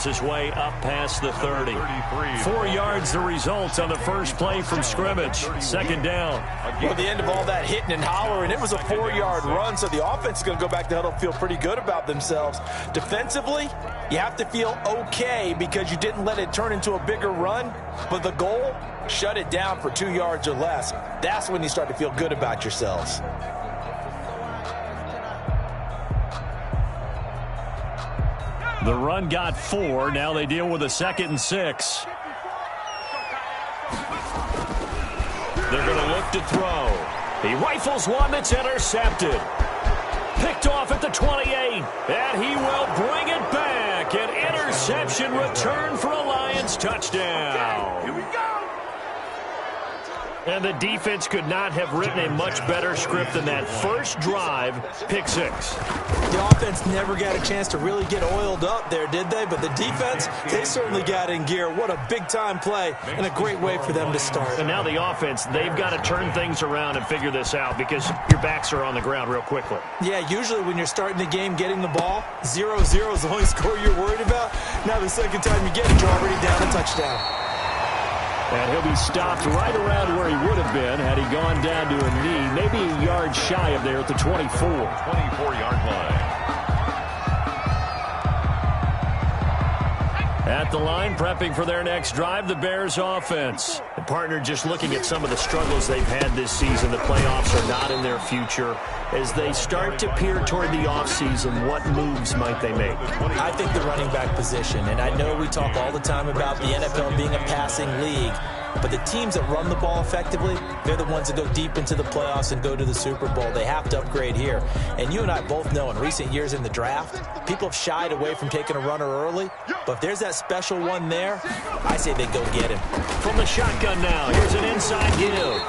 his way up past the 30. 4 yards the result on the first play from scrimmage. Second down. Well, the end of all that hitting and hollering, it was a 4-yard run, so the offense is going to go back to huddle, feel pretty good about themselves. Defensively, you have to feel okay because you didn't let it turn into a bigger run, but the goal, shut it down for 2 yards or less. That's when you start to feel good about yourselves. The run got 4. Now they deal with a 2nd and 6. They're going to look to throw. He rifles one that's intercepted. Picked off at the 28. And he will bring it back. An interception return for a Lions touchdown. Here we go. And the defense could not have written a much better script than that first drive, pick 6. The offense never got a chance to really get oiled up there, did they? But the defense, they certainly got in gear. What a big-time play and a great way for them to start. And now the offense, they've got to turn things around and figure this out because your backs are on the ground real quickly. Yeah, usually when you're starting the game getting the ball, 0-0 is the only score you're worried about. Now the second time you get it, you're already down a touchdown. And he'll be stopped right around where he would have been had he gone down to a knee, maybe a yard shy of there at the 24. 24-yard line. At the line, prepping for their next drive, the Bears offense. The partner just looking at some of the struggles they've had this season. The playoffs are not in their future. As they start to peer toward the offseason, what moves might they make? I think the running back position, and I know we talk all the time about the NFL being a passing league, but the teams that run the ball effectively, they're the ones that go deep into the playoffs and go to the Super Bowl. They have to upgrade here. And you and I both know in recent years in the draft, people have shied away from taking a runner early, but if there's that special one there, I say they go get him. From the shotgun now, here's an inside give.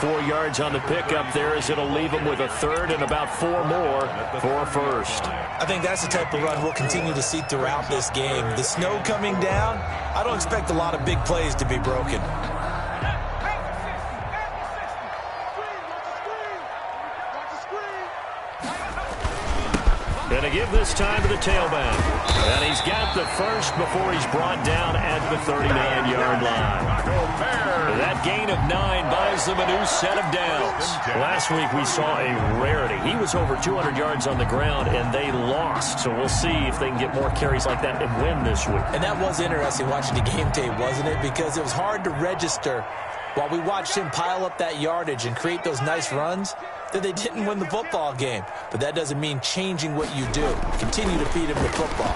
4 yards on the pickup there as it'll leave him with a third and about 4 more for a first. I think that's the type of run we'll continue to see throughout this game. The snow coming down, I don't expect a lot of big plays to be broken. Going to give this time to the tailback. And he's got the first before he's brought down at the 39-yard line. That gain of 9 buys them a new set of downs. Last week we saw a rarity. He was over 200 yards on the ground, and they lost. So we'll see if they can get more carries like that and win this week. And that was interesting watching the game tape, wasn't it? Because it was hard to register while we watched him pile up that yardage and create those nice runs that they didn't win the football game. But that doesn't mean changing what you do. Continue to feed him the football.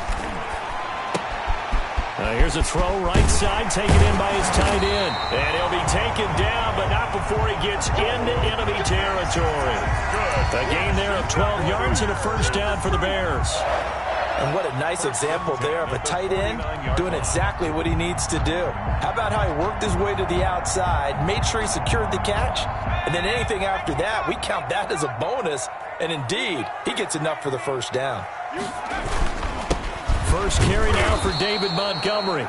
Here's a throw right side, taken in by his tight end. And he'll be taken down, but not before he gets into enemy territory. A gain there of 12 yards and a first down for the Bears. And what a nice example there of a tight end doing exactly what he needs to do. How about how he worked his way to the outside, made sure he secured the catch, and then anything after that, we count that as a bonus. And indeed, he gets enough for the first down. First carry now for David Montgomery.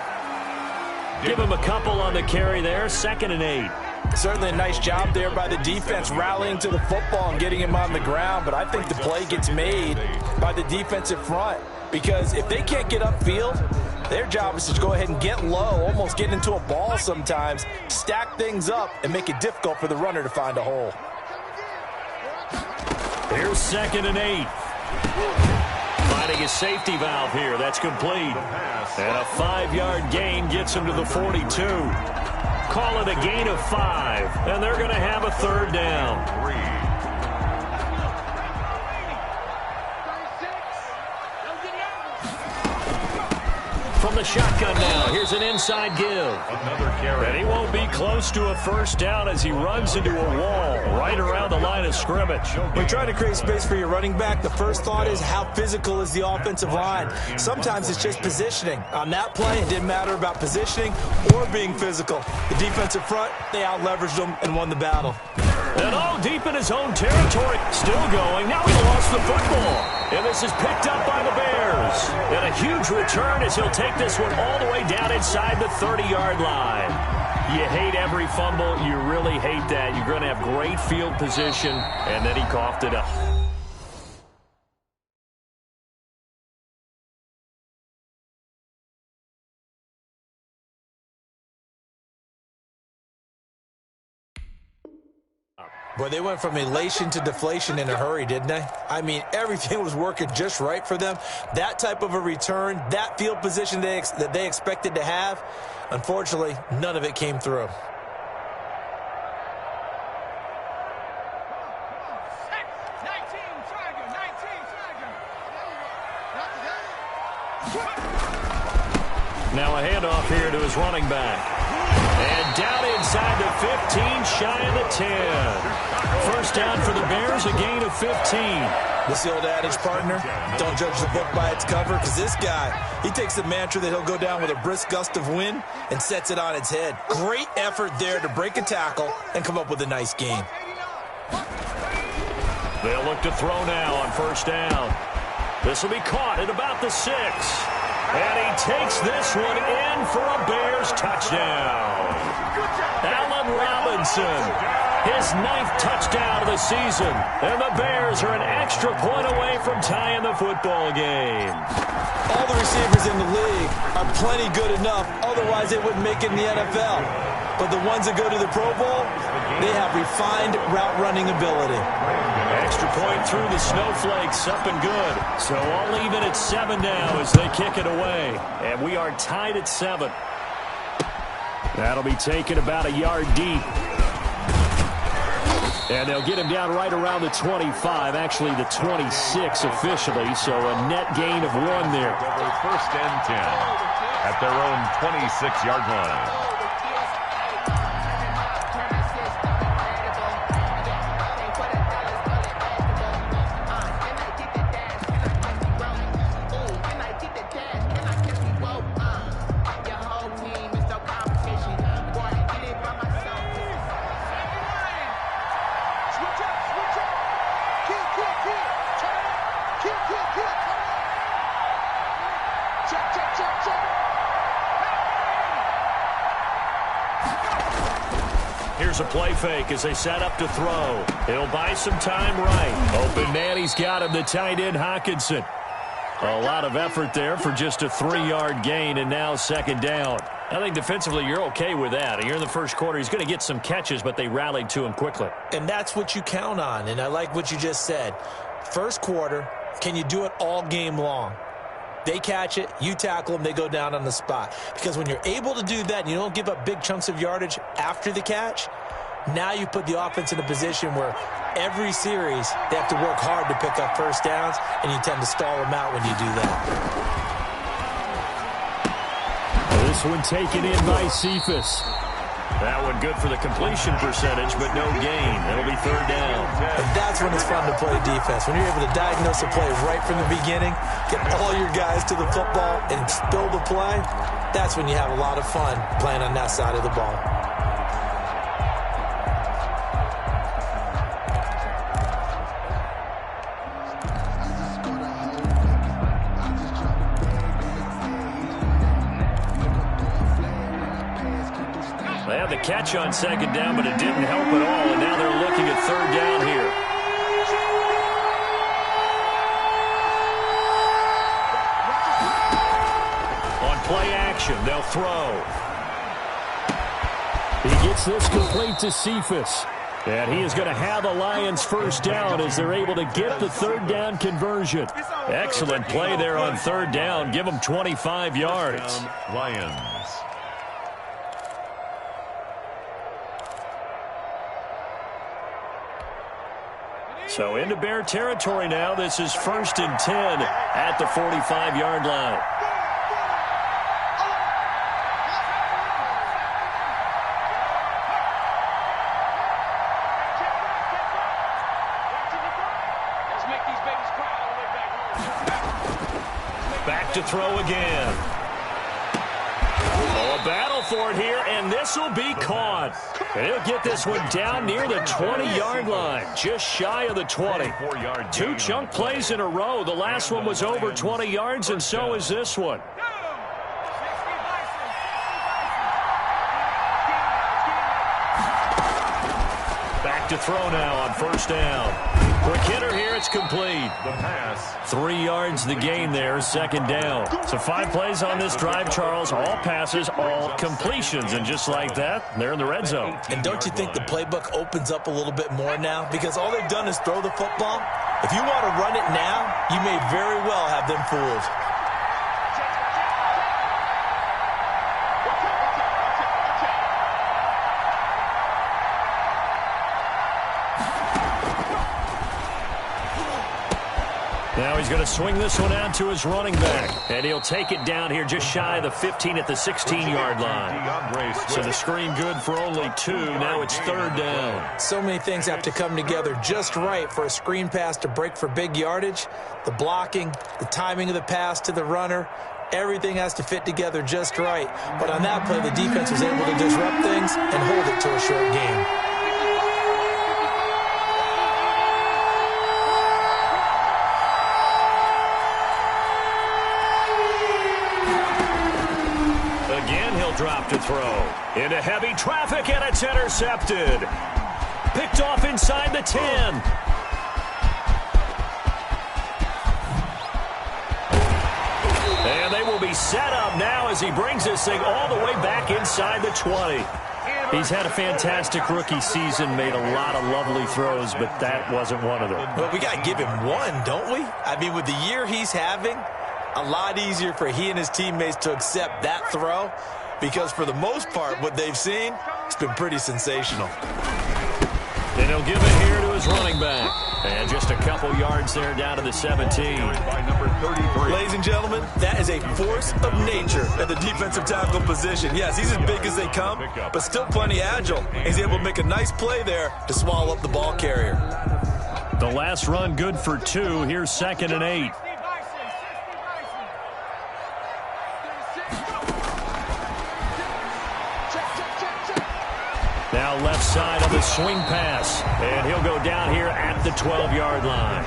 Give him a couple on the carry there, 2nd and 8. Certainly a nice job there by the defense rallying to the football and getting him on the ground, but I think the play gets made by the defensive front because if they can't get upfield, their job is to go ahead and get low, almost get into a ball sometimes, stack things up, and make it difficult for the runner to find a hole. Here's 2nd and 8. Finding a safety valve here. That's complete. And a 5-yard gain gets him to the 42. Call it a gain of 5. And they're going to have a third down. From the shotgun now, here's an inside give. And he won't be close to a first down as he runs into a wall right around the line of scrimmage. When trying to create space for your running back, the first thought is how physical is the offensive line. Sometimes it's just positioning. On that play, it didn't matter about positioning or being physical. The defensive front, they out-leveraged them and won the battle. And deep in his own territory. Still going. Now he lost the football. And this is picked up by the Bears. And a huge return as he'll take this one all the way down inside the 30-yard line. You hate every fumble. You really hate that. You're going to have great field position. And then he coughed it up. Boy, they went from elation to deflation in a hurry, didn't they? I mean, everything was working just right for them. That type of a return, that field position that they expected to have, unfortunately, none of it came through. Now a handoff here to his running back. And down inside the 15, shy of the 10. First down for the Bears, a gain of 15. What's the old adage, partner? Don't judge the book by its cover, because this guy, he takes the mantra that he'll go down with a brisk gust of wind and sets it on its head. Great effort there to break a tackle and come up with a nice gain. They'll look to throw now on first down. This will be caught at about the 6. And he takes this one in for a Bears touchdown. Allen Robinson, his 9th touchdown of the season. And the Bears are an extra point away from tying the football game. All the receivers in the league are plenty good enough, otherwise they wouldn't make it in the NFL. But the ones that go to the Pro Bowl, they have refined route running ability. Extra point through the snowflakes, up and good. So all even at 7 now as they kick it away. And we are tied at 7. That'll be taken about a yard deep. And they'll get him down right around the 25, actually the 26 officially. So a net gain of 1 there. First and 10 at their own 26-yard line. Here's a play fake as they set up to throw. He'll buy some time right. Open man, he's got him, the tight end Hockenson. A lot of effort there for just a 3-yard gain, and now second down. I think defensively you're okay with that. Here in the first quarter, he's going to get some catches, but they rallied to him quickly. And that's what you count on, and I like what you just said. First quarter, can you do it all game long? They catch it, you tackle them, they go down on the spot. Because when you're able to do that and you don't give up big chunks of yardage after the catch, now you put the offense in a position where every series they have to work hard to pick up first downs, and you tend to stall them out when you do that. This one taken in by Cephas. That one good for the completion percentage, but no gain. It'll be third down. And that's when it's fun to play defense. When you're able to diagnose a play right from the beginning, get all your guys to the football, and spill the play, that's when you have a lot of fun playing on that side of the ball. They had the catch on second down, but it didn't help at all, and now they're looking at third down here. On play action, they'll throw. He gets this complete to Cephas. And he is going to have the Lions first down as they're able to get the third down conversion. Excellent play there on third down. Give them 25 yards. Lions. So into Bear territory now. This is 1st and 10 at the 45-yard line. Back to throw again. Oh, a battle for it here, and this will be caught. And he'll get this one down near the 20-yard line, just shy of the 20. 2 chunk plays in a row. The last one was over 20 yards, and so is this one. Back to throw now on first down. Quick hitter here. It's complete. The pass. 3 yards the gain there, second down. So 5 plays on this drive, Charles. All passes, all completions. And just like that, they're in the red zone. And don't you think the playbook opens up a little bit more now? Because all they've done is throw the football. If you want to run it now, you may very well have them fooled. Now he's going to swing this one out to his running back. And he'll take it down here just shy of the 15 at the 16-yard line. So the screen good for only 2. Now it's third down. So many things have to come together just right for a screen pass to break for big yardage. The blocking, the timing of the pass to the runner, everything has to fit together just right. But on that play, the defense was able to disrupt things and hold it to a short game. Drop to throw. Into heavy traffic, and it's intercepted. Picked off inside the 10. And they will be set up now as he brings this thing all the way back inside the 20. He's had a fantastic rookie season, made a lot of lovely throws, but that wasn't one of them. Well, we got to give him one, don't we? I mean, with the year he's having, a lot easier for he and his teammates to accept that throw. Because for the most part, what they've seen, it's been pretty sensational. And he'll give it here to his running back. And just a couple yards there down to the 17. By number 33. Ladies and gentlemen, that is a force of nature at the defensive tackle position. Yes, he's as big as they come, but still plenty agile. He's able to make a nice play there to swallow up the ball carrier. The last run good for 2. Here's 2nd and 8. Now left side of the swing pass. And he'll go down here at the 12-yard line.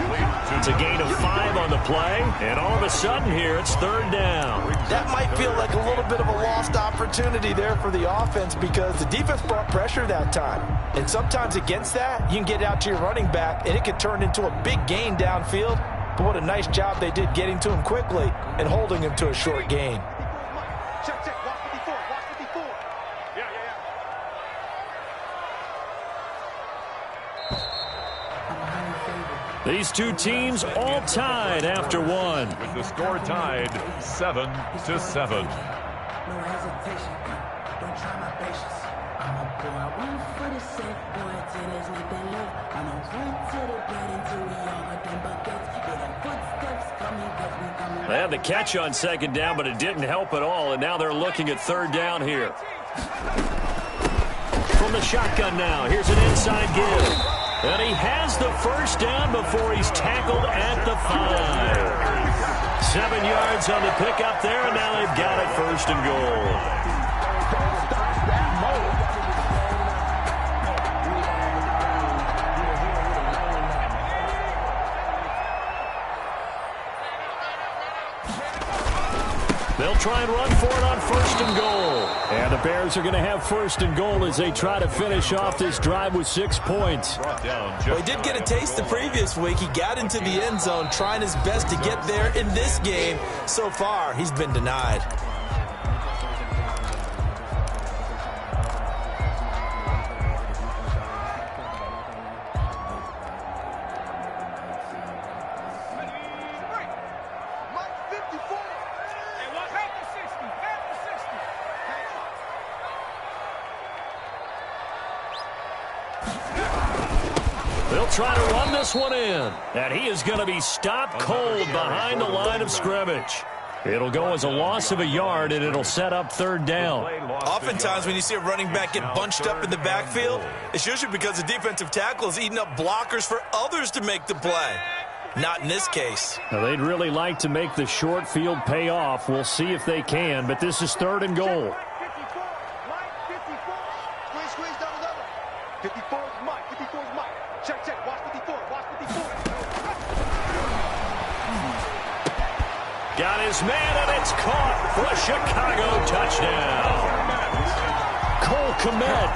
It's a gain of 5 on the play. And all of a sudden here, it's third down. That might feel like a little bit of a lost opportunity there for the offense because the defense brought pressure that time. And sometimes against that, you can get out to your running back, and it can turn into a big gain downfield. But what a nice job they did getting to him quickly and holding him to a short gain. These two teams all tied after one. With the score tied 7-7. No hesitation. Don't try my patience. I'm a boy. I went for the safe boy till there's nothing left. I'm a run to the bread until we all got them buckets. Hear them footsteps coming cause we coming. They had the catch on second down, but it didn't help at all. And now they're looking at third down here. From the shotgun now. Here's an inside give. And he has the first down before he's tackled at the 5. 7 yards on the pickup there, and now they've got it first and goal. They'll try and run for it on first and goal. And the Bears are going to have first and goal as they try to finish off this drive with 6 points. Well, he did get a taste the previous week. He got into the end zone trying his best to get there in this game. So far, he's been denied. They'll try to run this one in. And he is going to be stopped cold behind the line of scrimmage. It'll go as a loss of a yard, and it'll set up third down. Oftentimes when you see a running back get bunched up in the backfield, it's usually because the defensive tackle is eating up blockers for others to make the play. Not in this case. Now, they'd really like to make the short field pay off. We'll see if they can, but this is third and goal. 54 is Mike. 54 is Mike. Check, check. Watch 54. Watch 54. Got his man, and it's caught for a Chicago touchdown. Cole commit.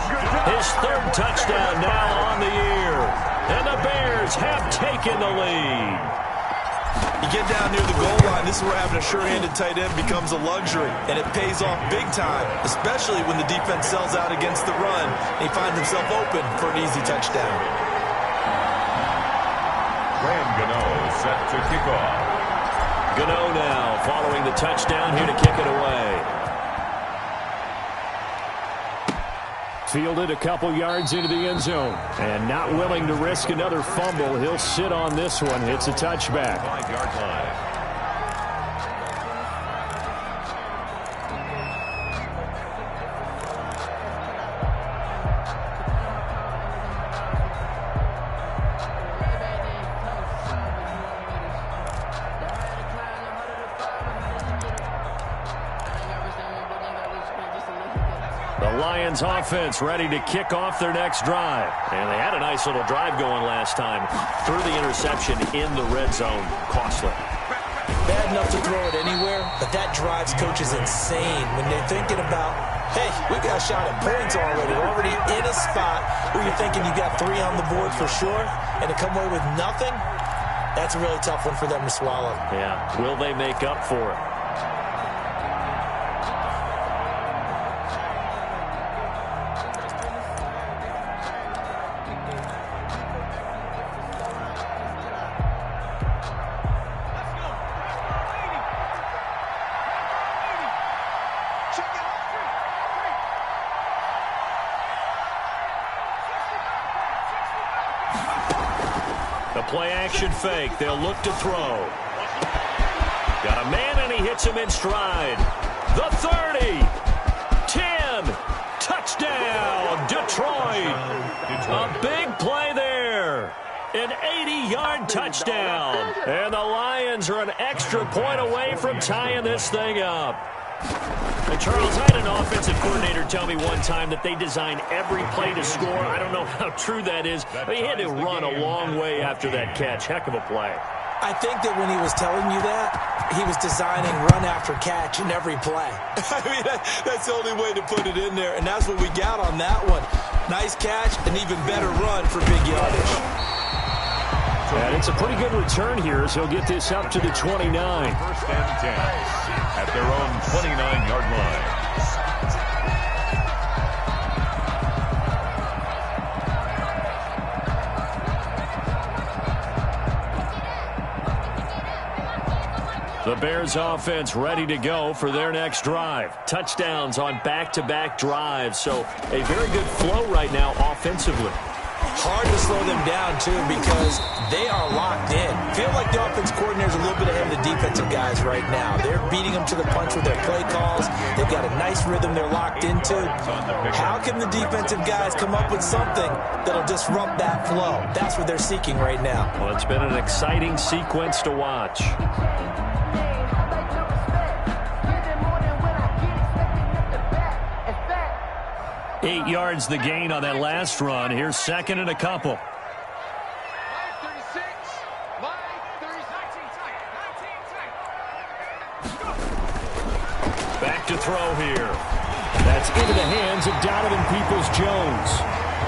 His third touchdown now on the year. And the Bears have taken the lead. You get down near the goal line, this is where having a sure-handed tight end becomes a luxury, and it pays off big time, especially when the defense sells out against the run, and he finds himself open for an easy touchdown. Graham Gano set to kick off. Gano now following the touchdown here to kick it away. Fielded a couple yards into the end zone. And not willing to risk another fumble. He'll sit on this one. It's a touchback. 5-yard line. Lions offense ready to kick off their next drive. And they had a nice little drive going last time. Threw the interception in the red zone. Costly. Bad enough to throw it anywhere, but that drives coaches insane when they're thinking about, hey, we got a shot at points already. We're already in a spot where you're thinking you got 3 on the board for sure, and to come away with nothing, that's a really tough one for them to swallow. Yeah. Will they make up for it? The play-action fake. They'll look to throw. Got a man, and he hits him in stride. The 30. 10. Touchdown, Detroit. A big play there. An 80-yard touchdown. And the Lions are an extra point away from tying this thing up. And Charles, I had an offensive coordinator tell me one time that they design every play to score. I don't know how true that is, but he had to run a long way after that catch. Heck of a play. I think that when he was telling you that, he was designing run after catch in every play. I mean, that's the only way to put it in there, and that's what we got on that one. Nice catch, an even better run for big yardage. And it's a pretty good return here as he'll get this up to the 29. 1st and 10 at their own 29-yard line. The Bears offense ready to go for their next drive. Touchdowns on back-to-back drives, so a very good flow right now offensively. Hard to slow them down, too, because they are locked in. Feel like the offense coordinator's a little bit ahead of the defensive guys right now. They're beating them to the punch with their play calls. They've got a nice rhythm they're locked into. How can the defensive guys come up with something that'll disrupt that flow? That's what they're seeking right now. Well, it's been an exciting sequence to watch. 8 yards the gain on that last run. Here's second and a couple. Back to throw here. That's into the hands of Donovan Peoples-Jones.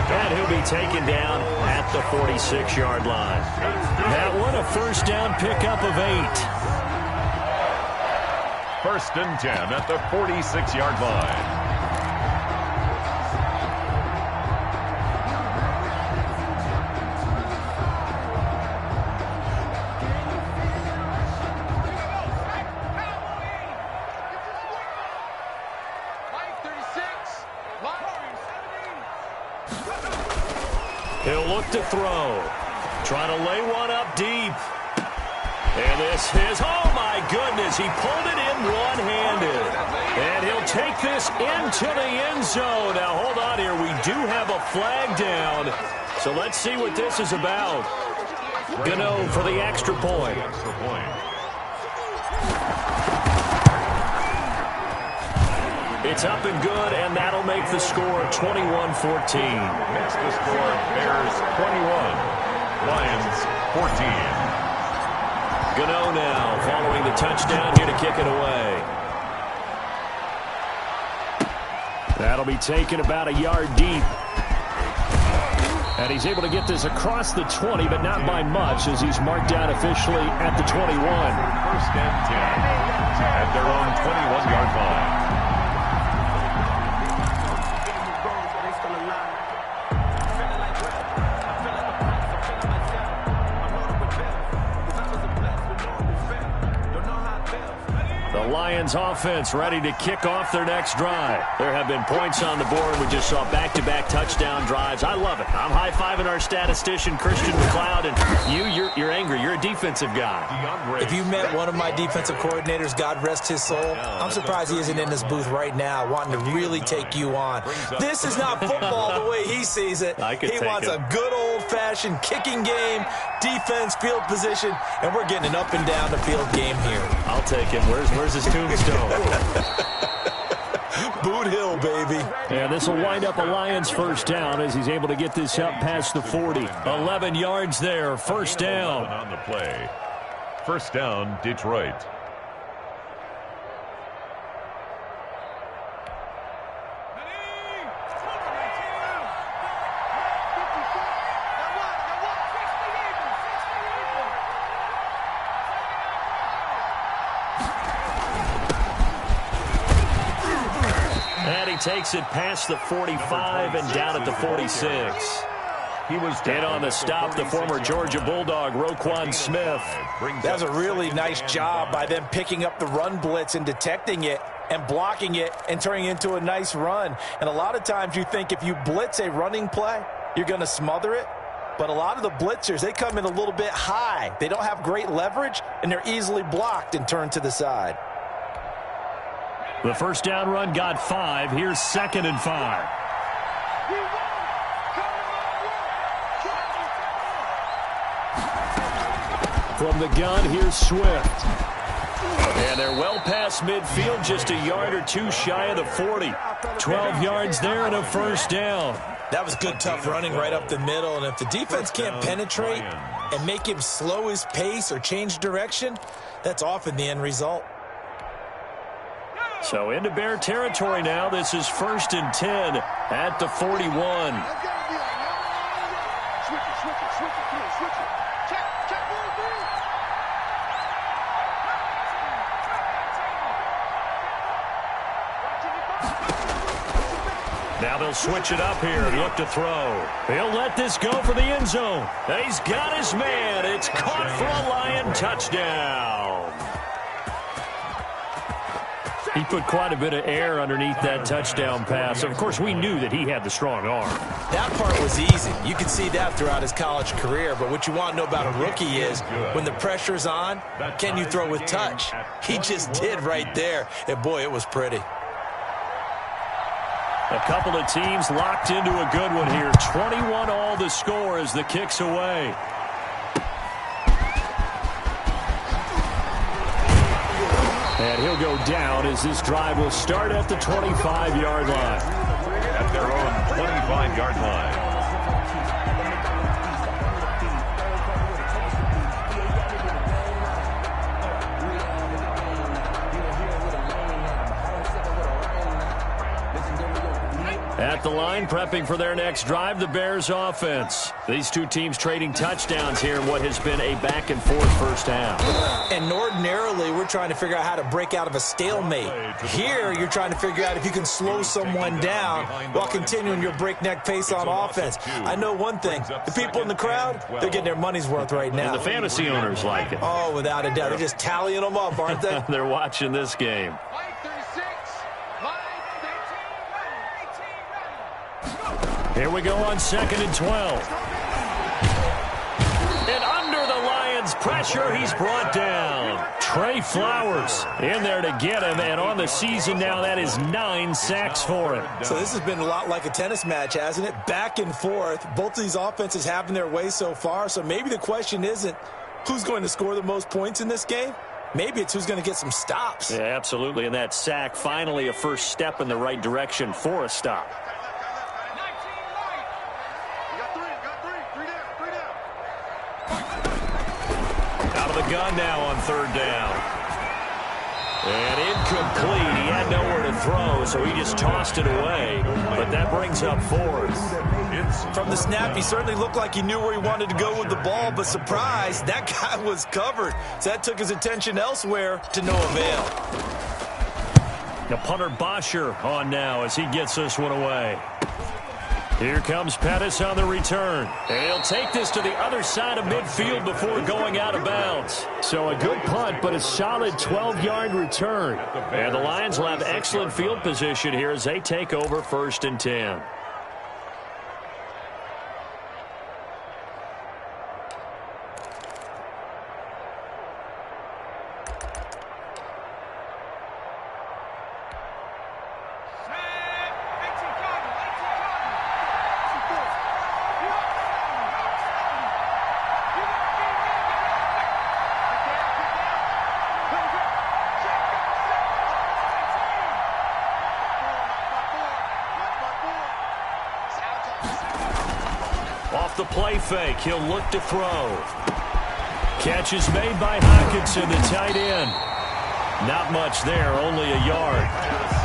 And he'll be taken down at the 46-yard line. That one a first down pickup of 8. 1st and 10 at the 46-yard line. He'll look to throw. Trying to lay one up deep. And this is, oh my goodness, he pulled it in one-handed. And he'll take this into the end zone. Now hold on here, we do have a flag down. So let's see what this is about. Gano for the extra point. It's up and good, and that'll make the score 21-14. Makes the score Bears 21, Lions 14. Gano now following the touchdown here to kick it away. That'll be taken about a yard deep. And he's able to get this across the 20, but not by much, as he's marked down officially at the 21. First and 10 at their own 21-yard line. The Lions offense ready to kick off their next drive. There have been points on the board. We just saw back-to-back touchdown drives. I love it. I'm high-fiving our statistician, Christian McLeod, and you're angry. You're a defensive guy. If you met one of my defensive coordinators, God rest his soul, I'm surprised he isn't in this booth right now wanting to really take you on. This is not football the way he sees it. He wants a good old-fashioned kicking game, defense, field position, and we're getting an up-and-down-the-field game here. I'll take him. Where's his tombstone? Boot Hill, baby. And this will wind up a Lions first down as he's able to get this up past the 40. 11 yards there, first down. On the play. First down, Detroit. Takes it past the 45 and down at the 46. He was dead on the stop, the former Georgia Bulldog, Roquan Smith. That was a really nice job by them picking up the run blitz and detecting it and blocking it and turning it into a nice run. And a lot of times you think if you blitz a running play, you're going to smother it. But a lot of the blitzers, they come in a little bit high. They don't have great leverage, and they're easily blocked and turned to the side. The first down run got 5. Here's 2nd and 5. From the gun, here's Swift. And they're well past midfield, just a yard or two shy of the 40. 12 yards there and a first down. That was good, tough running right up the middle. And if the defense can't penetrate and make him slow his pace or change direction, that's often the end result. So into Bear territory now. This is 1st and 10 at the 41. Now they'll switch it up here and look to throw. He'll let this go for the end zone. He's got his man. It's caught for a Lion touchdown. He put quite a bit of air underneath that touchdown pass. Of course, we knew that he had the strong arm. That part was easy. You could see that throughout his college career. But what you want to know about a rookie is when the pressure's on, can you throw with touch? He just did right there. And, boy, it was pretty. A couple of teams locked into a good one here. 21 all the score as the kick's away. And he'll go down as this drive will start at the 25-yard line. At their own 25-yard line. At the line, prepping for their next drive, the Bears offense. These two teams trading touchdowns here in what has been a back-and-forth first half. And ordinarily, we're trying to figure out how to break out of a stalemate. Here, you're trying to figure out if you can slow someone down while continuing your breakneck pace on offense. I know one thing. The people in the crowd, they're getting their money's worth right now. And the fantasy owners like it. Oh, without a doubt. They're just tallying them up, aren't they? They're watching this game. Here we go on 2nd and 12. And under the Lions' pressure, he's brought down. Trey Flowers in there to get him, and on the season now, that is 9 sacks for him. So this has been a lot like a tennis match, hasn't it? Back and forth. Both of these offenses having their way so far, so maybe the question isn't who's going to score the most points in this game. Maybe it's who's going to get some stops. Yeah, absolutely, and that sack finally a first step in the right direction for a stop. Gun now on 3rd down. And incomplete. He had nowhere to throw, so he just tossed it away. But that brings up fourth. From the snap, he certainly looked like he knew where he wanted to go with the ball, but surprise, that guy was covered. So that took his attention elsewhere to no avail. The punter Bosher on now as he gets this one away. Here comes Pettis on the return. And he'll take this to the other side of midfield before going out of bounds. So a good punt, but a solid 12-yard return. And the Lions will have excellent field position here as they take over 1st and 10. Off the play fake, he'll look to throw. Catch is made by Hockenson, the tight end. Not much there, only a yard.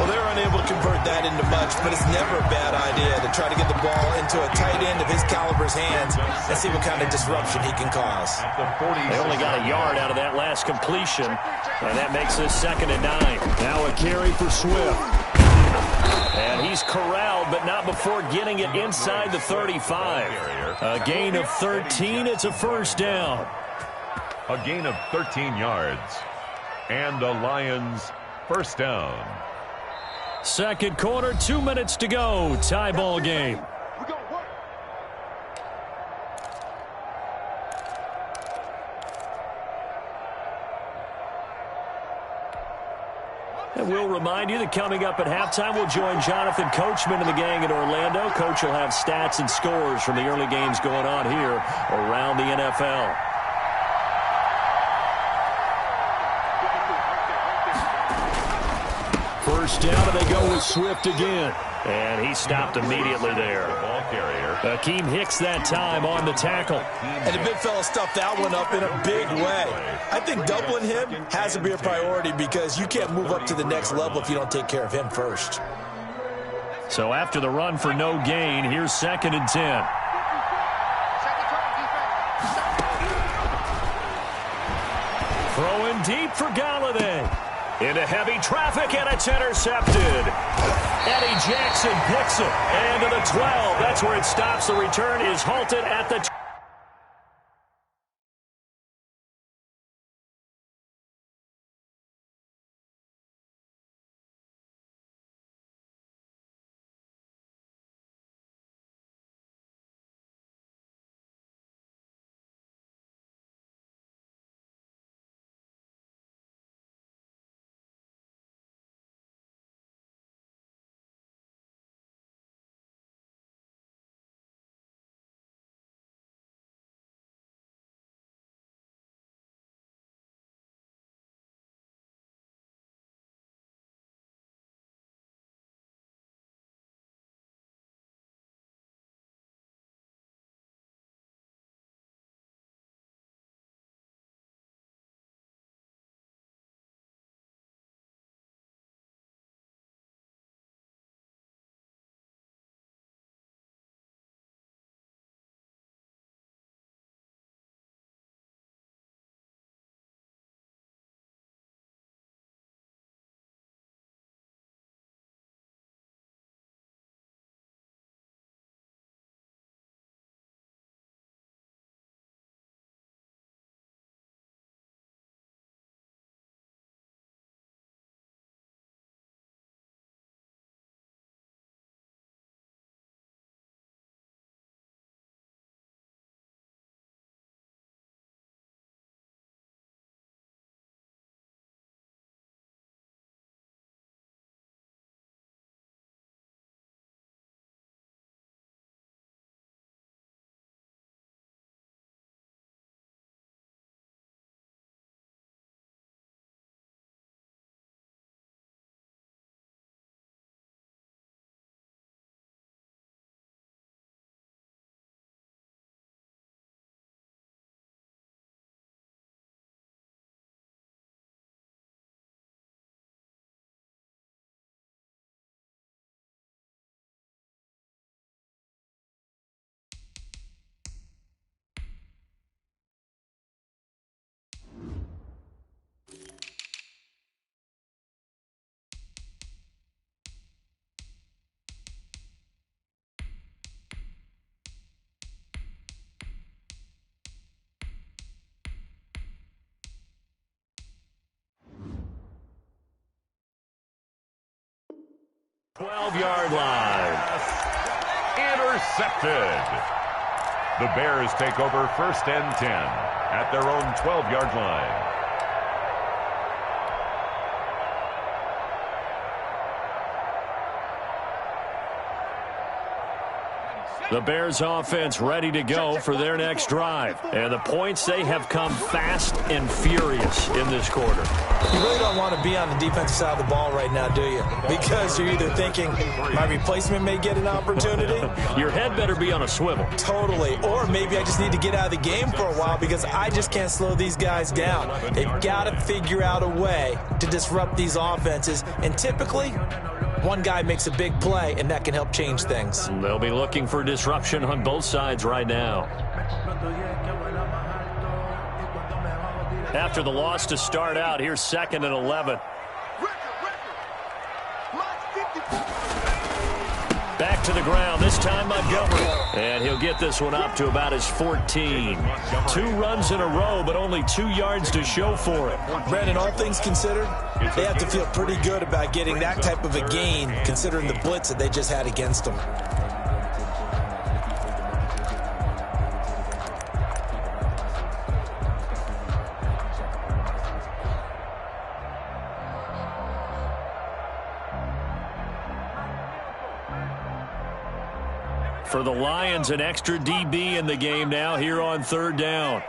Well, they're unable to convert that into much, but it's never a bad idea to try to get the ball into a tight end of his caliber's hands and see what kind of disruption he can cause. They only got a yard out of that last completion, and that makes this 2nd and 9. Now a carry for Swift. And he's corralled, but not before getting it inside the 35. A gain of 13. It's a 1st down. A gain of 13 yards. And the Lions 1st down. 2nd quarter, 2 minutes to go. Tie ball game. And we'll remind you that coming up at halftime, we'll join Jonathan Coachman and the gang in Orlando. Coach will have stats and scores from the early games going on here around the NFL. First down, and they go with Swift again. And he stopped immediately there. Ball carrier. Akeem Hicks that time on the tackle. And the big fella stuffed that one up in a big way. I think doubling him has to be a priority because you can't move up to the next level if you don't take care of him first. So after the run for no gain, here's 2nd and 10. Throwing deep for Galladay. Into heavy traffic, and it's intercepted. Eddie Jackson picks it. And to the 12. That's where it stops. The return is halted at the 12-yard line. Intercepted. The Bears take over 1st and 10 at their own 12-yard line. The Bears offense ready to go for their next drive. And the points, they have come fast and furious in this quarter. You really don't want to be on the defensive side of the ball right now, do you? Because you're either thinking, my replacement may get an opportunity. Your head better be on a swivel. Totally. Or maybe I just need to get out of the game for a while because I just can't slow these guys down. They've got to figure out a way to disrupt these offenses. And typically, one guy makes a big play, and that can help change things. They'll be looking for disruption on both sides right now. After the loss to start out, here's 2nd and 11. Back to the ground, this time Montgomery. And he'll get this one up to about his 14. 2 runs in a row, but only 2 yards to show for it. Brandon, all things considered, they have to feel pretty good about getting that type of a gain, considering the blitz that they just had against them. For the Lions, an extra DB in the game now here on 3rd down.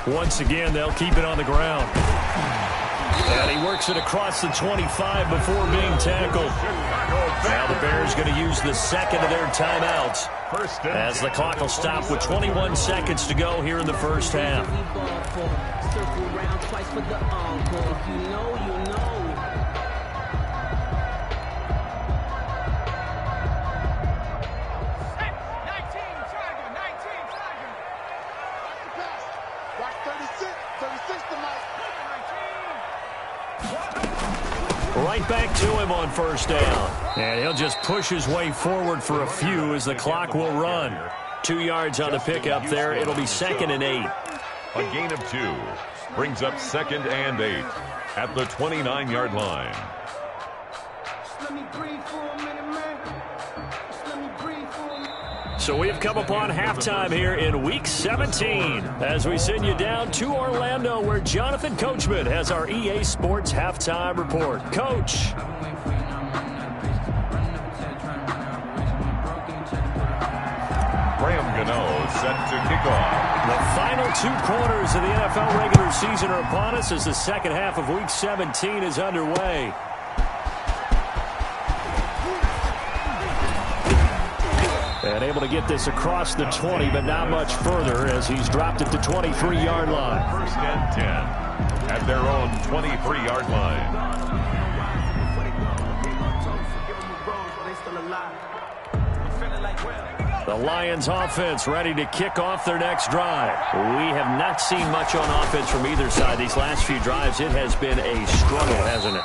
Once again, they'll keep it on the ground. And he works it across the 25 before being tackled. Now the Bears going to use the 2nd of their timeouts as the clock will stop with 21 seconds to go here in the first half. Right back to him on 1st down. And he'll just push his way forward for a few as the clock will run. 2 yards on the pickup there. It'll be 2nd and 8. A gain of 2 brings up 2nd and 8 at the 29-yard line. So we've come upon halftime here in Week 17 as we send you down to Orlando where Jonathan Coachman has our EA Sports Halftime Report. Coach. Graham Gano set to kick off. The final 2 quarters of the NFL regular season are upon us as the second half of Week 17 is underway. And able to get this across the 20, but not much further as he's dropped it to 23-yard line. 1st and 10 at their own 23-yard line. The Lions offense ready to kick off their next drive. We have not seen much on offense from either side these last few drives. It has been a struggle, hasn't it?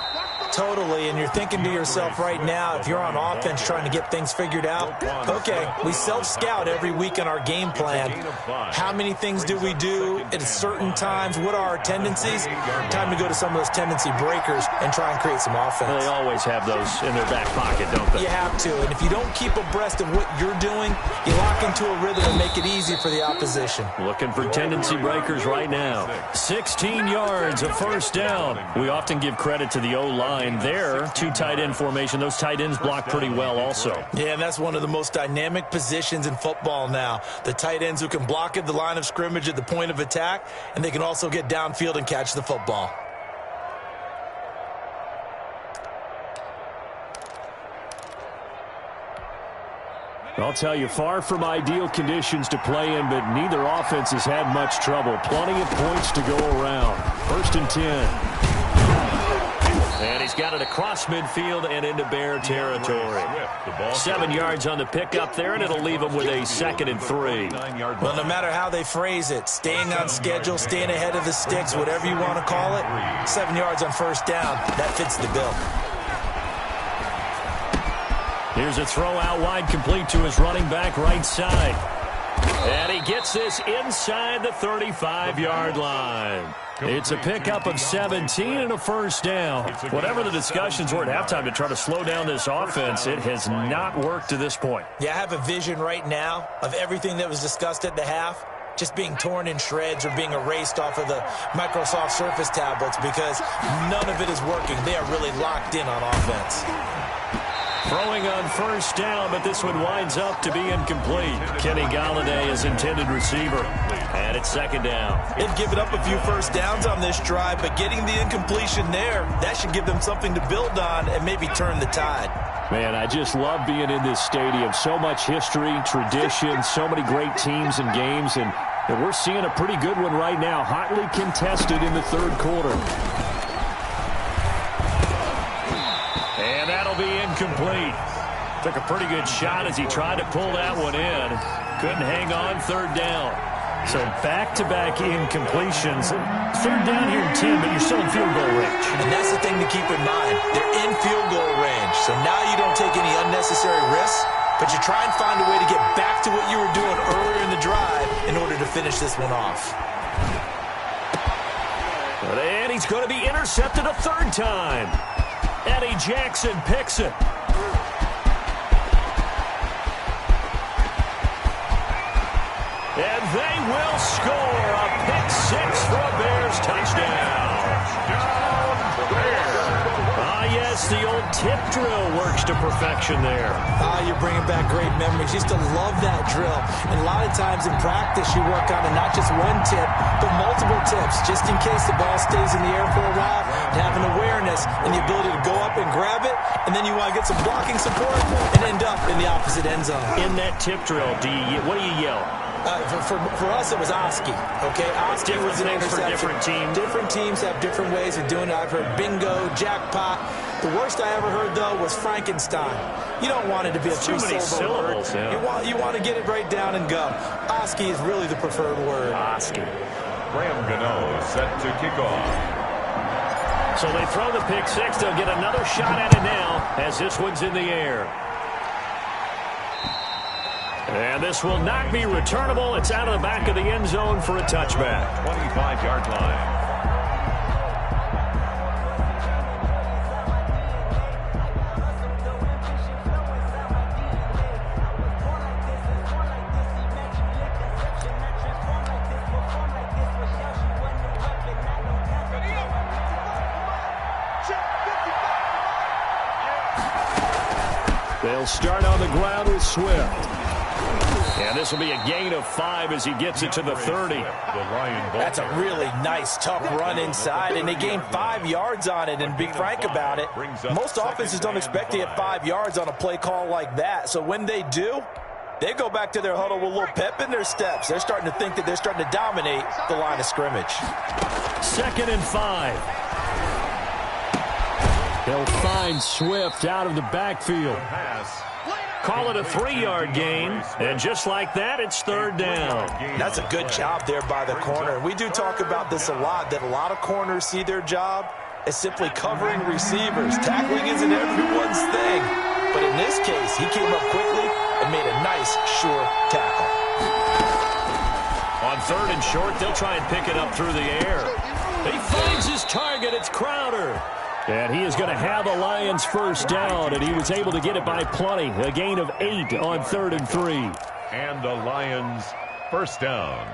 Totally, and you're thinking to yourself right now, if you're on offense trying to get things figured out, okay, we self-scout every week on our game plan. How many things do we do at certain times? What are our tendencies? Time to go to some of those tendency breakers and try and create some offense. They always have those in their back pocket, don't they? You have to, and if you don't keep abreast of what you're doing, you lock into a rhythm and make it easy for the opposition. Looking for tendency breakers right now. 16 yards, a 1st down. We often give credit to the O-line. There, 2 tight end formation. Those tight ends block pretty well also. Yeah, and that's one of the most dynamic positions in football now. The tight ends who can block at the line of scrimmage at the point of attack, and they can also get downfield and catch the football. I'll tell you, far from ideal conditions to play in, but neither offense has had much trouble. Plenty of points to go around. 1st and 10. And he's got it across midfield and into Bear territory. 7 yards on the pickup there, and it'll leave him with a 2nd and 3. Well, no matter how they phrase it, staying on schedule, staying ahead of the sticks, whatever you want to call it, 7 yards on 1st down, that fits the bill. Here's a throw out wide, complete to his running back right side. And he gets this inside the 35-yard line. It's a pickup of 17 and a first down. Whatever the discussions were at halftime to try to slow down this offense, it has not worked to this point. Yeah, I have a vision right now of everything that was discussed at the half just being torn in shreds or being erased off of the Microsoft Surface tablets because none of it is working. They are really locked in on offense. Throwing on first down, but this one winds up to be incomplete. Kenny Golladay is intended receiver. And it's second down. They've given up a few first downs on this drive, but getting the incompletion there, that should give them something to build on and maybe turn the tide. Man, I just love being in this stadium. So much history, tradition, so many great teams and games, and we're seeing a pretty good one right now, hotly contested in the third quarter. And that'll be incomplete. Took a pretty good shot as he tried to pull that one in. Couldn't hang on third down. So back-to-back incompletions. Third down here in 10, but you're still in field goal range. And that's the thing to keep in mind. They're in field goal range. So now you don't take any unnecessary risks, but you try and find a way to get back to what you were doing earlier in the drive in order to finish this one off. And he's going to be intercepted a third time. Eddie Jackson picks it. And they will score a pick six for a Bears touchdown. Yes, the old tip drill works to perfection there. You're bringing back great memories. Used to love that drill. And a lot of times in practice, you work on it, not just one tip, but multiple tips, just in case the ball stays in the air for a while, and have an awareness and the ability to go up and grab it, and then you want to get some blocking support and end up in the opposite end zone. In that tip drill, what do you yell? For us, it was Oski. Okay, Oski was an interception. For different teams. Different teams have different ways of doing it. I've heard bingo, jackpot. The worst I ever heard, though, was Frankenstein. You don't want it to be a three-syllable word. Yeah. You want to get it right down and go. Oski is really the preferred word. Oski. Graham Gano set to kick off. So they throw the pick six. They'll get another shot at it now as this one's in the air. And this will not be returnable. It's out of the back of the end zone for a touchback. 25-yard line. They'll start on the ground with Swift. And this will be a gain of 5 as he gets it to the 30. That's a really nice, tough run inside, and they gained 5 yards on it. And be frank about it, most offenses don't expect to get 5 yards on a play call like that. So when they do, they go back to their huddle with a little pep in their steps. They're starting to think that they're starting to dominate the line of scrimmage. 2nd and 5. He'll find Swift out of the backfield. Call it a 3-yard gain, and just like that, it's third down. That's a good job there by the corner. We do talk about this a lot, that a lot of corners see their job as simply covering receivers. Tackling isn't everyone's thing, but in this case, he came up quickly and made a nice, sure tackle. On 3rd and short, they'll try and pick it up through the air. He finds his target. It's Crowder. And he is going to have the Lions first down, and he was able to get it by plenty. A gain of 8 on 3rd and 3. And the Lions first down.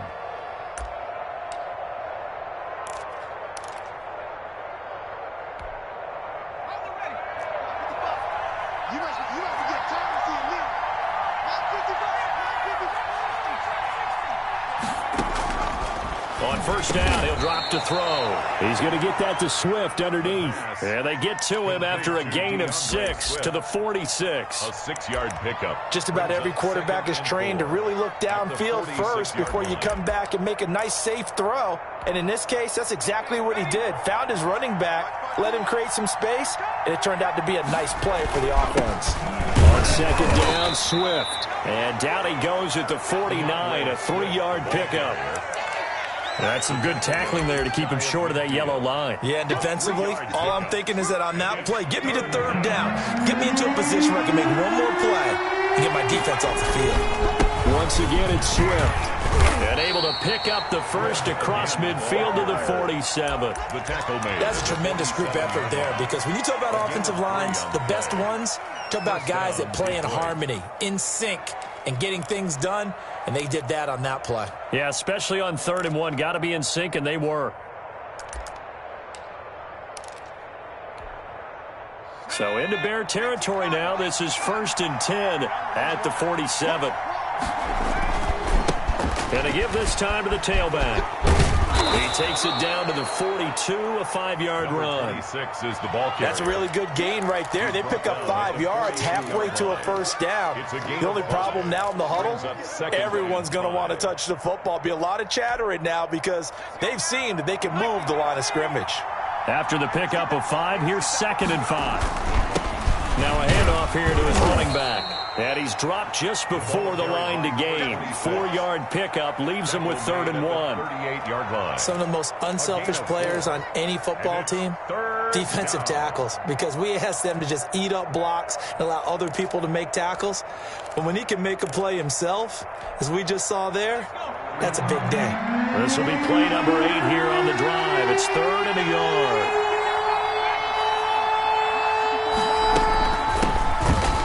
On first down, he'll drop to throw. He's going to get that to Swift underneath. And they get to him after a gain of 6 to the 46. A 6-yard pickup. Just about every quarterback is trained to really look downfield first before you come back and make a nice, safe throw. And in this case, that's exactly what he did. Found his running back, let him create some space, and it turned out to be a nice play for the offense. On 2nd down, Swift. And down he goes at the 49, a 3-yard pickup. That's some good tackling there to keep him short of that yellow line. Yeah, and defensively, all I'm thinking is that on that play, get me to 3rd down. Get me into a position where I can make one more play and get my defense off the field. once again, it's Swift. And able to pick up the first across midfield to the 47. The tackle made. That's a tremendous group effort there, because when you talk about offensive lines, the best ones, talk about guys that play in harmony, in sync, and getting things done, and they did that on that play. Yeah, especially on 3rd and 1. Got to be in sync, and they were. So into Bear territory now. This is 1st and 10 at the 47. And to give this time to the tailback. He takes it down to the 42, a 5-yard run. 26 is the ball carrier. That's a really good gain right there. They pick up 5 yards halfway to a first down. The only problem now in the huddle, everyone's going to want to touch the football. Be a lot of chattering now because they've seen that they can move the line of scrimmage. After the pickup of 5, here's 2nd and 5. Now a handoff here to his running back. And he's dropped just before the line to gain. 4-yard pickup leaves him with 3rd and 1. 38-yard line. Some of the most unselfish players on any football team, defensive tackles, because we ask them to just eat up blocks and allow other people to make tackles. But when he can make a play himself, as we just saw there, that's a big day. This will be play number 8 here on the drive. It's 3rd and a yard.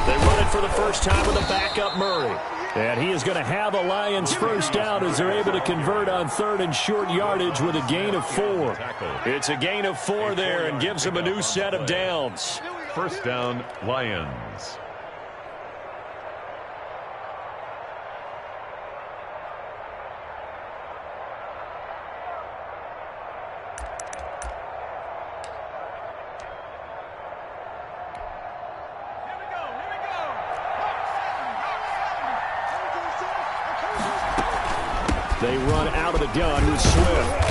They run it for the first time with a backup Murray. And he is going to have a Lions first down as they're able to convert on 3rd and short yardage with a gain of 4. It's a gain of 4 there and gives them a new set of downs. First down, Lions. They run out of the gun with Swift.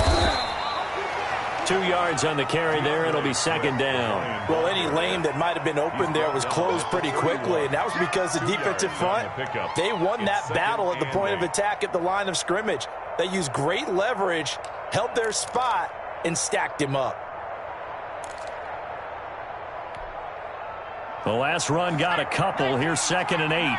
2 yards on the carry there. It'll be 2nd down. Well, any lane that might have been open there was closed pretty quickly, and that was because the defensive front, they won that battle at the point of attack at the line of scrimmage. They used great leverage, held their spot, and stacked him up. The last run got a couple. Here's 2nd and 8.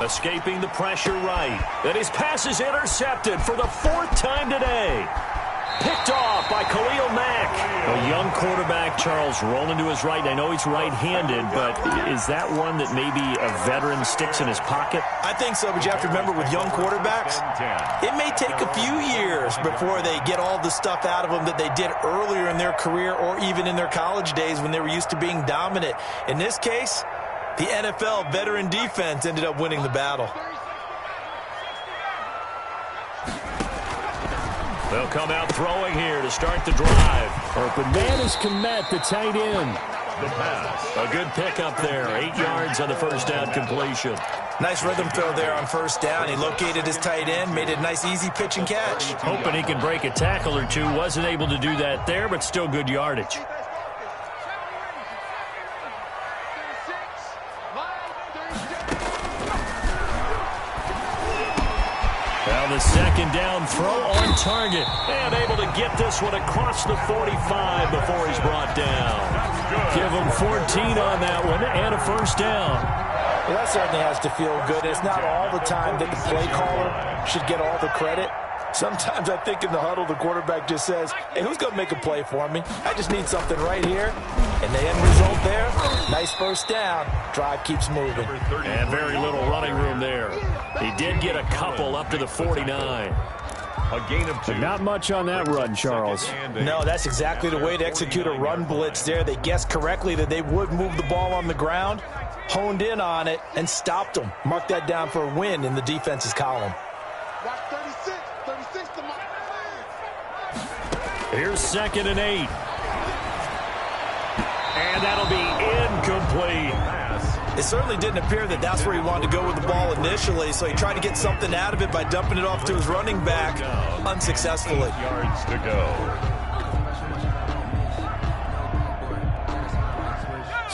Escaping the pressure right. And his pass is intercepted for the 4th time today. Picked off by Khalil Mack. A young quarterback, Charles, rolling to his right. I know he's right-handed, but is that one that maybe a veteran sticks in his pocket? I think so, but you have to remember with young quarterbacks, it may take a few years before they get all the stuff out of them that they did earlier in their career or even in their college days when they were used to being dominant. In this case, the NFL veteran defense ended up winning the battle. They'll come out throwing here to start the drive. Open man is Kmet, the tight end. The pass. A good pickup there. 8 yards on the first down completion. Nice rhythm throw there on first down. He located his tight end, made it a nice easy pitch and catch. Hoping he could break a tackle or two. Wasn't able to do that there, but still good yardage. Now the 2nd down throw on target. And able to get this one across the 45 before he's brought down. Give him 14 on that one and a first down. Well, that certainly has to feel good. It's not all the time that the play caller should get all the credit. Sometimes I think in the huddle, the quarterback just says, hey, who's going to make a play for me? I just need something right here. And the end result there, nice first down. Drive keeps moving. And very little running room there. He did get a couple up to the 49. A gain of 2. But not much on that run, Charles. No, that's exactly the way to execute a run blitz there. They guessed correctly that they would move the ball on the ground, honed in on it, and stopped them. Mark that down for a win in the defense's column. Here's 2nd and 8. And that'll be incomplete. It certainly didn't appear that that's where he wanted to go with the ball initially, so he tried to get something out of it by dumping it off to his running back unsuccessfully. 8 yards to go.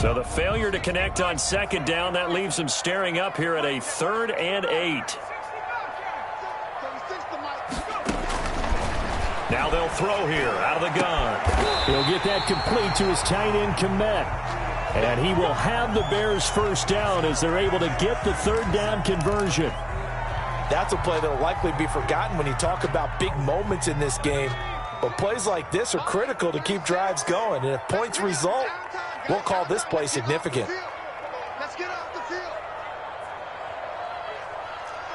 So the failure to connect on second down, that leaves him staring up here at a 3rd and 8. Now they'll throw here out of the gun. He'll get that complete to his tight end, Kmet. And he will have the Bears first down as they're able to get the 3rd down conversion. That's a play that will likely be forgotten when you talk about big moments in this game. But plays like this are critical to keep drives going. And if points result, we'll call this play significant. Let's get off the field.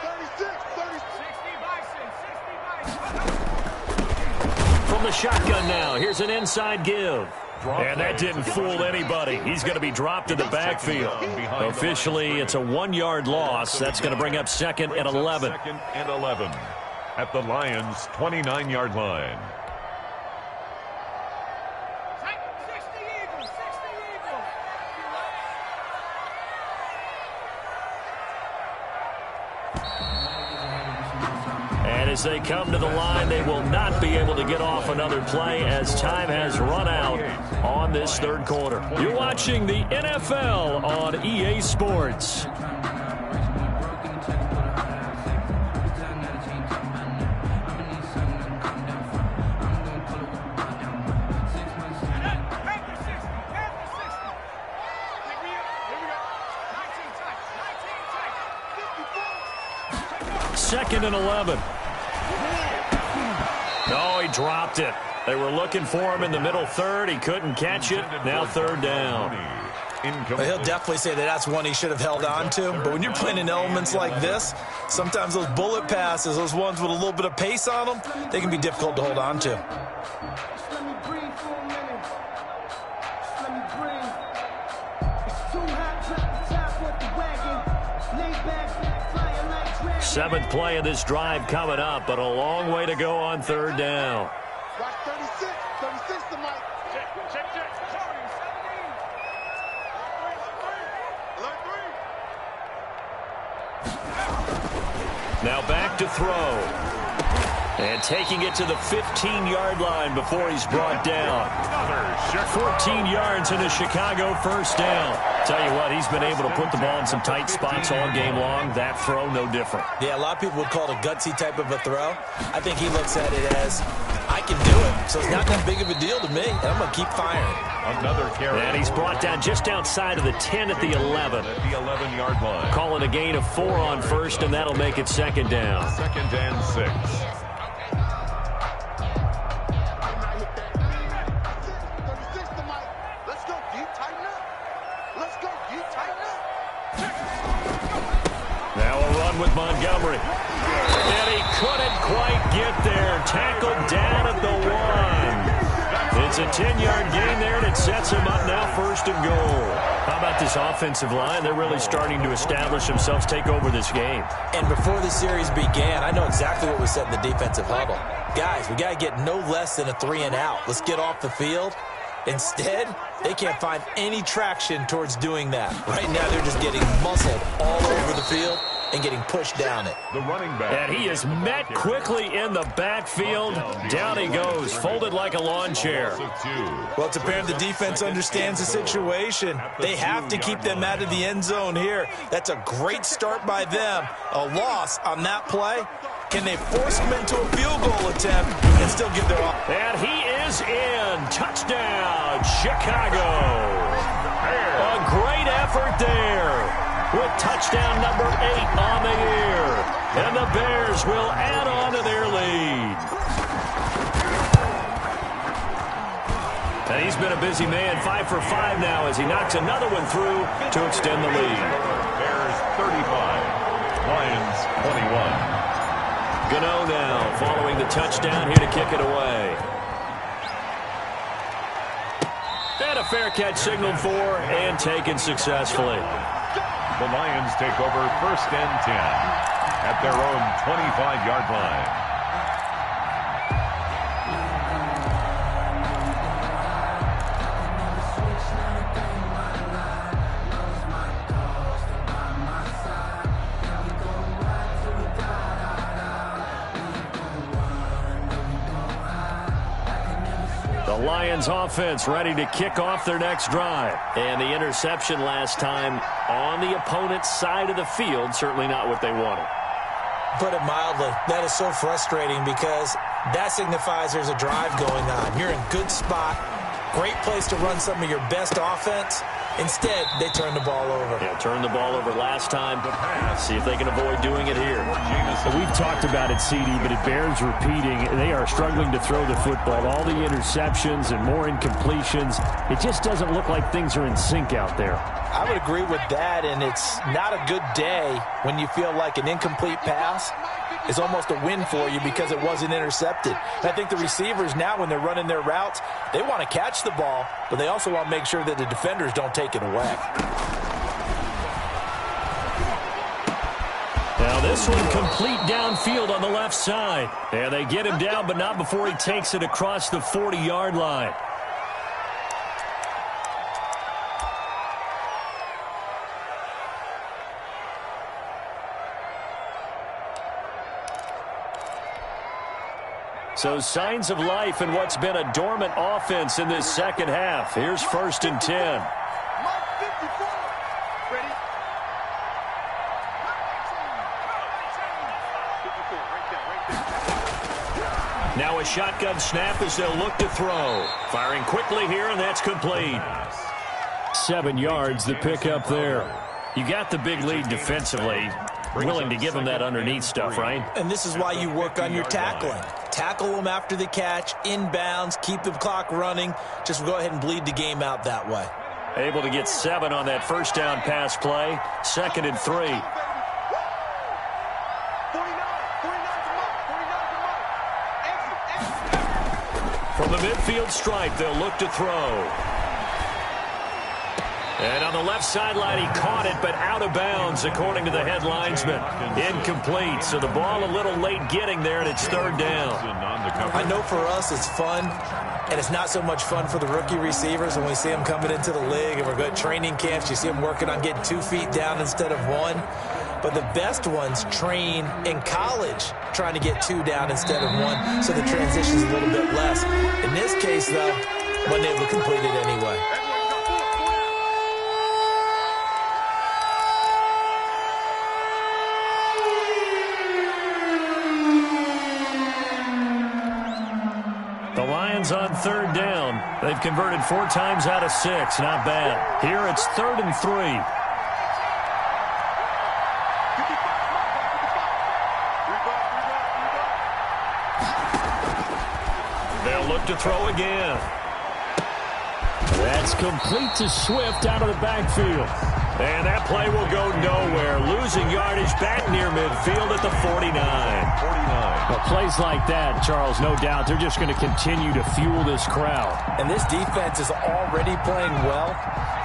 36, 30. From the shotgun now, here's an inside give. And that didn't fool anybody. He's going to be dropped in the backfield. Officially, it's a 1-yard loss. That's going to bring up 2nd and 11. 2nd and 11 at the Lions' 29-yard line. And as they come to the line, they will not be able to get off another play as time has run out on this 3rd quarter. You're watching the NFL on EA Sports. Second and 11. No, he dropped it. They were looking for him in the middle 3rd. He couldn't catch it. Now 3rd down. Well, he'll definitely say that that's one he should have held on to. But when you're playing in elements like this, sometimes those bullet passes, those ones with a little bit of pace on them, they can be difficult to hold on to. Just let me breathe for a minute. Just let me breathe. It's too hot, drop the top with the wagon. Lay back, flying like dragon. 7th play of this drive coming up, but a long way to go on 3rd down. Watch 36. 36 to Mike. Check. Alert 3. Now back to throw. And taking it to the 15-yard line before he's brought down. 14 yards in a Chicago first down. Tell you what, he's been able to put the ball in some tight spots all game long. That throw, no different. Yeah, a lot of people would call it a gutsy type of a throw. I think he looks at it as, I can do it, so it's not that big of a deal to me, and I'm going to keep firing. Another carry. And he's brought down just outside of the 10 at the 11. At the 11-yard line. Calling a gain of 4 on first, and that'll make it 2nd down. 2nd and 6. Now a run with Montgomery. And he couldn't quite get there. Tackled down at the 1. It's a 10-yard gain there, and it sets him up now 1st and goal. How about this offensive line? They're really starting to establish themselves, take over this game. And before the series began, I know exactly what was said in the defensive huddle. Guys, we got to get no less than a 3 and out. Let's get off the field. Instead, they can't find any traction towards doing that. Right now, they're just getting muscled all over the field and getting pushed down it. The running back. And he is met quickly in the backfield. Down he goes, folded like a lawn chair. Well, it's apparent the defense understands the situation. They have to keep them out of the end zone here. That's a great start by them. A loss on that play. Can they force him into a field goal attempt and still get their off? And he is in. Touchdown, Chicago. A great effort there with touchdown number 8 on the year. And the Bears will add on to their lead. And he's been a busy man, 5 for 5 now as he knocks another one through to extend the lead. Bears 35, Lions 21. Gano now following the touchdown here to kick it away. And a fair catch signaled for and taken successfully. The Lions take over 1st and 10 at their own 25-yard line. The The Lions offense ready to kick off their next drive. And the interception last time on the opponent's side of the field, certainly not what they wanted. Put it mildly, that is so frustrating because that signifies there's a drive going on. You're in good spot, great place to run some of your best offense. Instead, they turn the ball over. Yeah, turned the ball over last time. See if they can avoid doing it here. We've talked about it, CD, but it bears repeating. They are struggling to throw the football. All the interceptions and more incompletions. It just doesn't look like things are in sync out there. I would agree with that, and it's not a good day when you feel like an incomplete pass is almost a win for you because it wasn't intercepted. And I think the receivers now, when they're running their routes, they want to catch the ball, but they also want to make sure that the defenders don't take it away. Now this one complete downfield on the left side. And they get him down, but not before he takes it across the 40-yard line. So signs of life in what's been a dormant offense in this second half. Here's 1st and 10. Now a shotgun snap as they'll look to throw. Firing quickly here, and that's complete. 7 yards, the pickup there. You got the big lead defensively. Willing to give them that underneath stuff, right? And this is why you work on your tackling. Tackle them after the catch, inbounds, keep the clock running. Just go ahead and bleed the game out that way. Able to get 7 on that first down pass play. 2nd and 3. From the midfield stripe, they'll look to throw. And on the left sideline, he caught it, but out of bounds, according to the head linesman. Incomplete, so the ball a little late getting there, and it's 3rd down. I know for us it's fun, and it's not so much fun for the rookie receivers when we see them coming into the league, and we're good training camps. You see them working on getting 2 feet down instead of 1. But the best ones train in college trying to get 2 down instead of 1, so the transition's a little bit less. In this case, though, wasn't able to complete it anyway. On 3rd down. They've converted 4 times out of 6. Not bad. Here it's 3rd and 3. They'll look to throw again. That's complete to Swift out of the backfield. And that play will go nowhere. Losing yardage back near midfield at the 49. Well, plays like that, Charles, no doubt, they're just going to continue to fuel this crowd. And this defense is already playing well,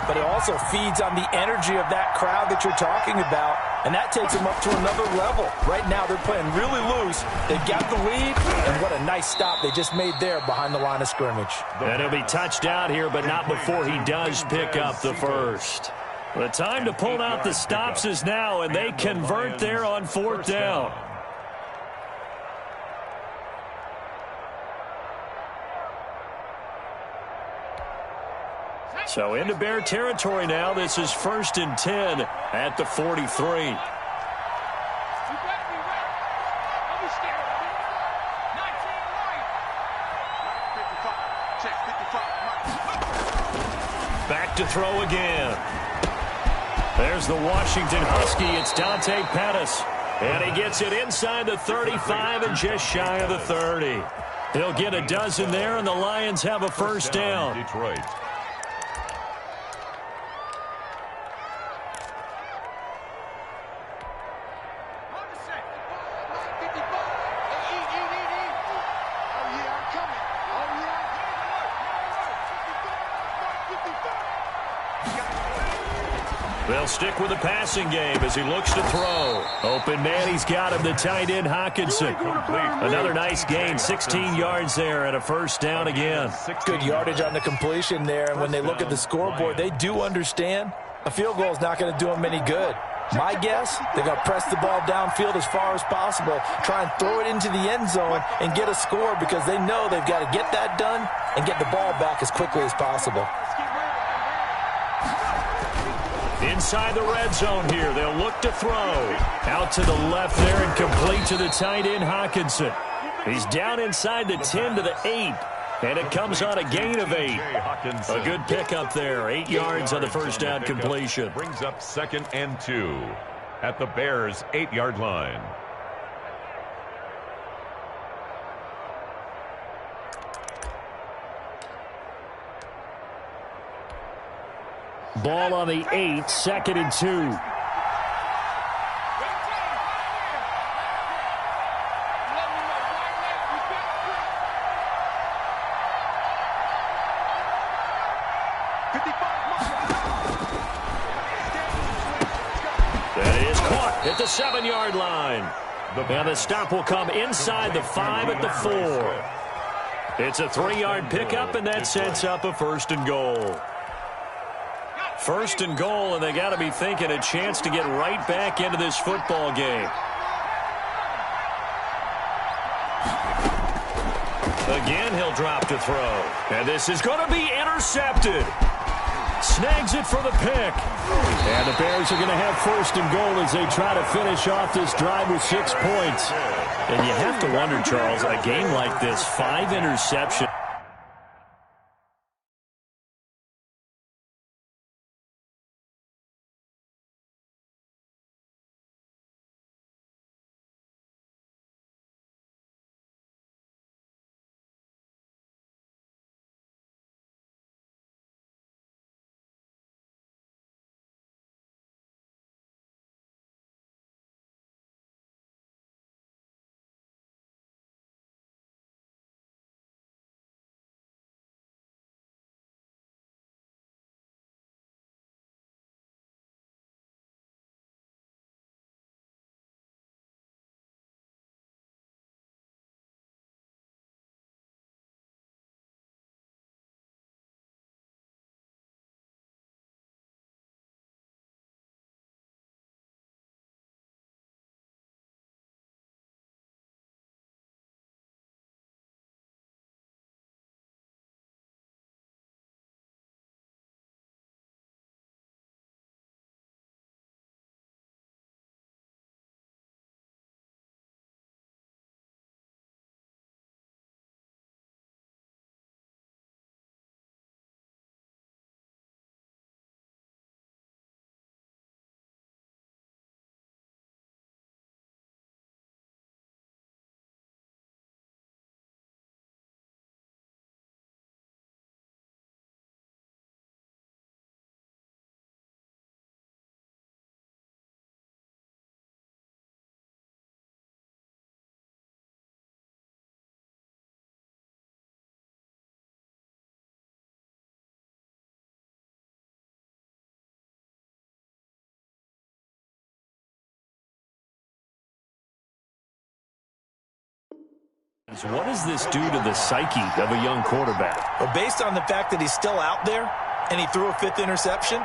but it also feeds on the energy of that crowd that you're talking about, and that takes them up to another level. Right now, they're playing really loose. They've got the lead, and what a nice stop they just made there behind the line of scrimmage. And he'll be touched out here, but not before he does pick up the first. The time to pull out the stops is now, and they convert there on 4th down. So into Bear territory now. This is 1st and 10 at the 43. Back to throw again. There's the Washington Husky. It's Dante Pettis. And he gets it inside the 35 and just shy of the 30. He'll get a dozen there, and the Lions have a 1st down. Detroit. They'll stick with the passing game as he looks to throw. Open man, he's got him, the tight end Hockenson. Another nice gain, 16 yards there and a 1st down again. Good yardage on the completion there, and when they look at the scoreboard, they do understand a field goal is not going to do them any good. My guess, they're going to press the ball downfield as far as possible, try and throw it into the end zone and get a score because they know they've got to get that done and get the ball back as quickly as possible. Inside the red zone here, they'll look to throw. Out to the left there and complete to the tight end, Hockenson. He's down inside the 10 to the 8. And it comes on a gain of 8. A good pickup there. 8 yards on the first down completion. Brings up 2nd and 2 at the Bears' 8-yard line. Ball on the 8, 2nd and 2. That is caught at the 7-yard line. And the stop will come inside the 5 at the 4. It's a 3-yard pickup, and that sets up a 1st and goal. 1st and goal, and they got to be thinking a chance to get right back into this football game. Again, he'll drop to throw. And this is going to be intercepted. Snags it for the pick. And the Bears are going to have 1st and goal as they try to finish off this drive with 6 points. And you have to wonder, Charles, a game like this, 5 interceptions. What does this do to the psyche of a young quarterback? Well, based on the fact that he's still out there and he threw a 5th interception,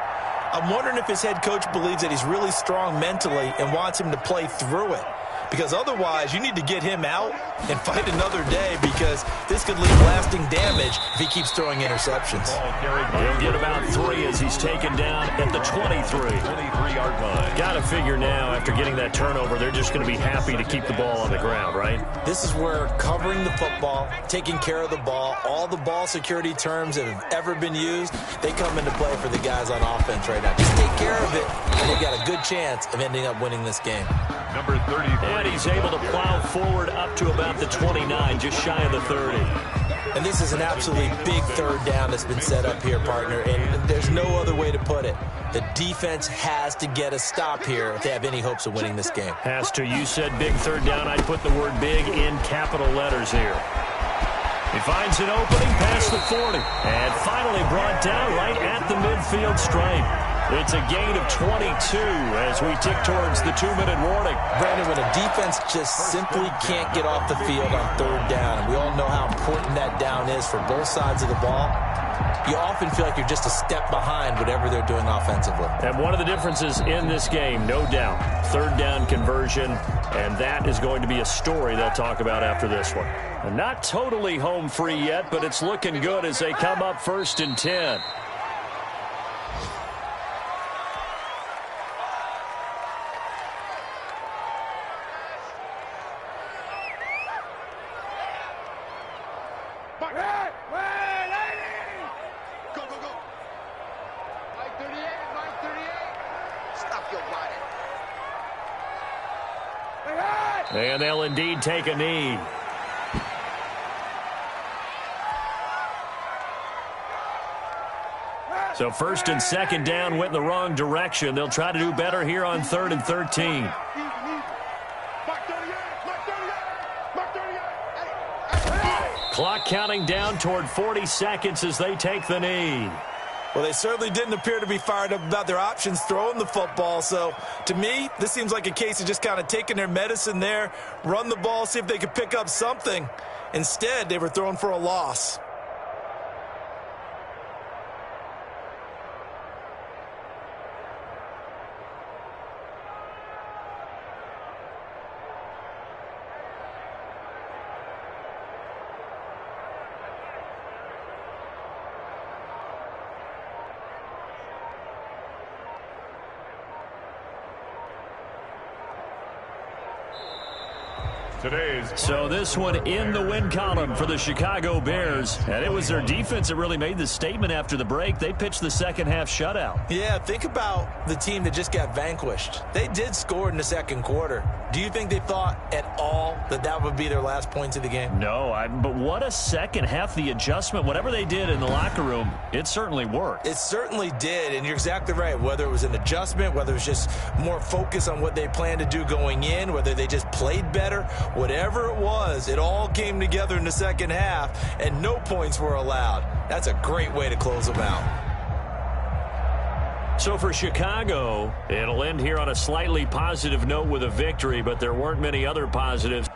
I'm wondering if his head coach believes that he's really strong mentally and wants him to play through it. Because otherwise, you need to get him out and fight another day because this could leave lasting damage if he keeps throwing interceptions. He'll get about 3 as he's taken down at the 23. 23-yard line. Got to figure now, after getting that turnover, they're just going to be happy to keep the ball on the ground, right? This is where covering the football, taking care of the ball, all the ball security terms that have ever been used, they come into play for the guys on offense right now. Just take care of it, and they've got a good chance of ending up winning this game. Number 33. And he's able to plow forward up to about the 29, just shy of the 30. And this is an absolutely big 3rd down that's been set up here, partner, and there's no other way to put it. The defense has to get a stop here if they have any hopes of winning this game. Has to. You said big 3rd down. I'd put the word big in capital letters here. He finds an opening past the 40. And finally brought down right at the midfield stripe. It's a gain of 22 as we tick towards the 2-minute warning. Brandon, when a defense just simply can't get off the field on 3rd down, and we all know how important that down is for both sides of the ball, you often feel like you're just a step behind whatever they're doing offensively. And one of the differences in this game, no doubt, third down conversion, and that is going to be a story they'll talk about after this one. And not totally home free yet, but it's looking good as they come up 1st and 10. And they'll indeed take a knee. So 1st and 2nd down went in the wrong direction. They'll try to do better here on 3rd and 13. Clock counting down toward 40 seconds as they take the knee. Well, they certainly didn't appear to be fired up about their options throwing the football. So, to me, this seems like a case of just kind of taking their medicine there, run the ball, see if they could pick up something. Instead, they were throwing for a loss. So this one in the win column for the Chicago Bears. And it was their defense that really made the statement after the break. They pitched the second half shutout. Yeah, think about the team that just got vanquished. They did score in the second quarter. Do you think they thought at all that that would be their last points of the game? No, but what a second half. The adjustment, whatever they did in the locker room, it certainly worked. It certainly did, and you're exactly right. Whether it was an adjustment, whether it was just more focus on what they planned to do going in, whether they just played better, whatever it was, it all came together in the second half, and no points were allowed. That's a great way to close them out. So for Chicago, it'll end here on a slightly positive note with a victory, but there weren't many other positives.